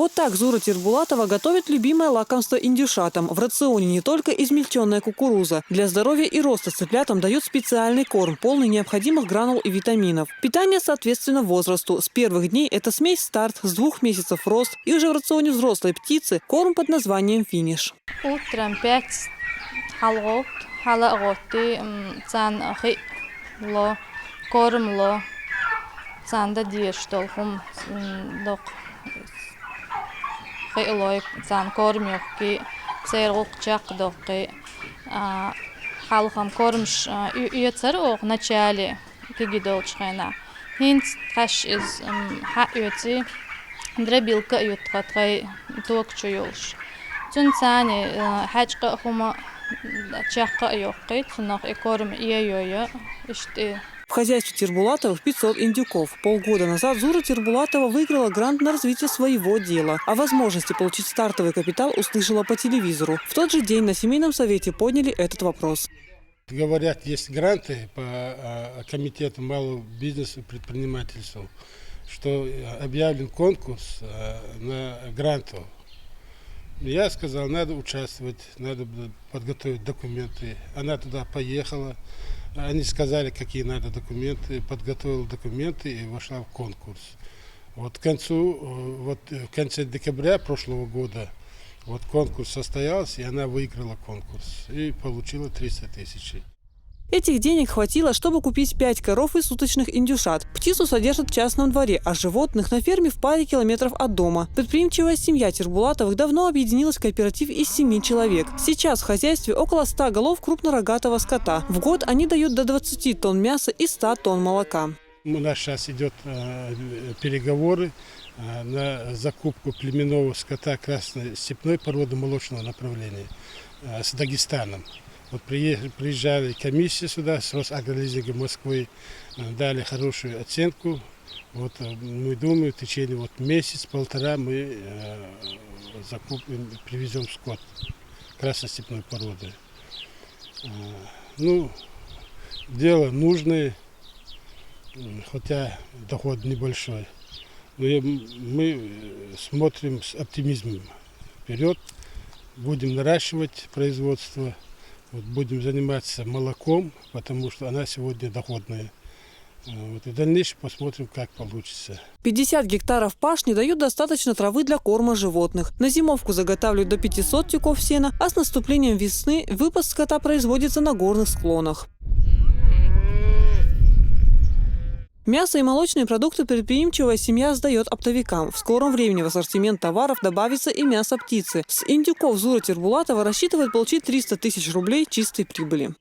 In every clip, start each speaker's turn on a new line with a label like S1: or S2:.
S1: Вот так Зура Тирбулатова готовит любимое лакомство индюшатам. В рационе не только измельченная кукуруза. Для здоровья и роста цыплятам дают специальный корм, полный необходимых гранул и витаминов. Питание соответственно возрасту. С первых дней это смесь старт, с 2 месяцев рост. И уже в рационе взрослой птицы корм под названием финиш.
S2: Утром 5 халаоты, цан хило, кормло, цан да диештолхум док хилой, цан кормюхки, церукчак доки, халхам кормш уйцер ох начале кигидолчхена. Хинц траш из хаюци драбилка уйтратрай токчуйолш. Цунцани хачка хума чакка йокки, цунах и корм иёё ишти.
S1: В хозяйстве Тирбулатовых 500 индюков. Полгода назад Зура Тирбулатова выиграла грант на развитие своего дела. О возможности получить стартовый капитал услышала по телевизору. В тот же день на семейном совете подняли этот вопрос.
S3: Говорят, есть гранты по комитету малого бизнеса и предпринимательства, что объявлен конкурс на гранту. Я сказал, надо участвовать, надо подготовить документы. Она туда поехала. Они сказали, какие надо документы, подготовила документы и вошла в конкурс. В конце декабря прошлого года конкурс состоялся, и она выиграла конкурс и получила 300 тысяч.
S1: Этих денег хватило, чтобы купить 5 коров и суточных индюшат. Птицу содержат в частном дворе, а животных на ферме в паре километров от дома. Предприимчивая семья Тирбулатовых давно объединилась в кооператив из 7 человек. Сейчас в хозяйстве около 100 голов крупнорогатого скота. В год они дают до 20 тонн мяса и 100 тонн молока.
S3: У нас сейчас идет переговоры на закупку племенного скота красностепной породы молочного направления с Дагестаном. Приезжали комиссии сюда с Росагролизинга Москвы, дали хорошую оценку. Мы думаем, в течение месяца-полтора мы привезем скот красностепной породы. Дело нужное, хотя доход небольшой. Но мы смотрим с оптимизмом вперед, будем наращивать производство. Будем заниматься молоком, потому что она сегодня доходная. И в дальнейшем посмотрим, как получится.
S1: 50 гектаров пашни дают достаточно травы для корма животных. На зимовку заготавливают до 500 тюков сена, а с наступлением весны выпас скота производится на горных склонах. Мясо и молочные продукты предприимчивая семья сдает оптовикам. В скором времени в ассортимент товаров добавится и мясо птицы. С индюков Зура Тирбулатова рассчитывает получить 300 тысяч рублей чистой прибыли.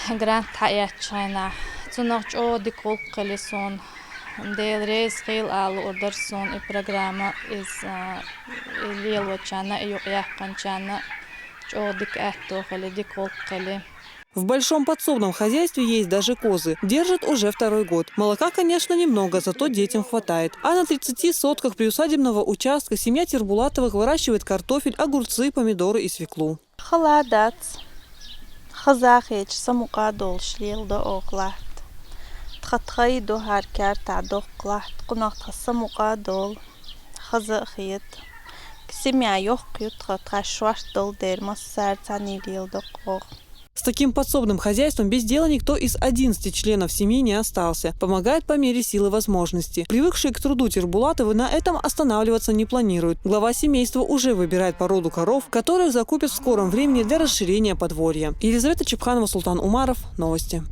S2: Грант хаячайна. Цунахч о дикол калисон. Дел рейс хил ал ордерсон и программа из лилвачана и юхяхканчана. О дик этто хали дикол кали.
S1: В большом подсобном хозяйстве есть даже козы. Держат уже 2-й год. Молока, конечно, немного, зато детям хватает. А на 30 сотках приусадебного участка семья Тирбулатовых выращивает картофель, огурцы, помидоры и свеклу.
S4: Холодец. خزاخيج سموقا دول شليل دو أوقلات تخطخي دو هاركار تاع دوقلات قناخ تخسموقا دول خزاخيت كسيميا يوخيو تخشواش دول دير مسار تاني ليل دوق.
S1: С таким подсобным хозяйством без дела никто из 11 членов семьи не остался. Помогает по мере силы возможности. Привыкшие к труду Тирбулатовы на этом останавливаться не планируют. Глава семейства уже выбирает породу коров, которых закупят в скором времени для расширения подворья. Елизавета Чепханова, Султан Умаров. Новости.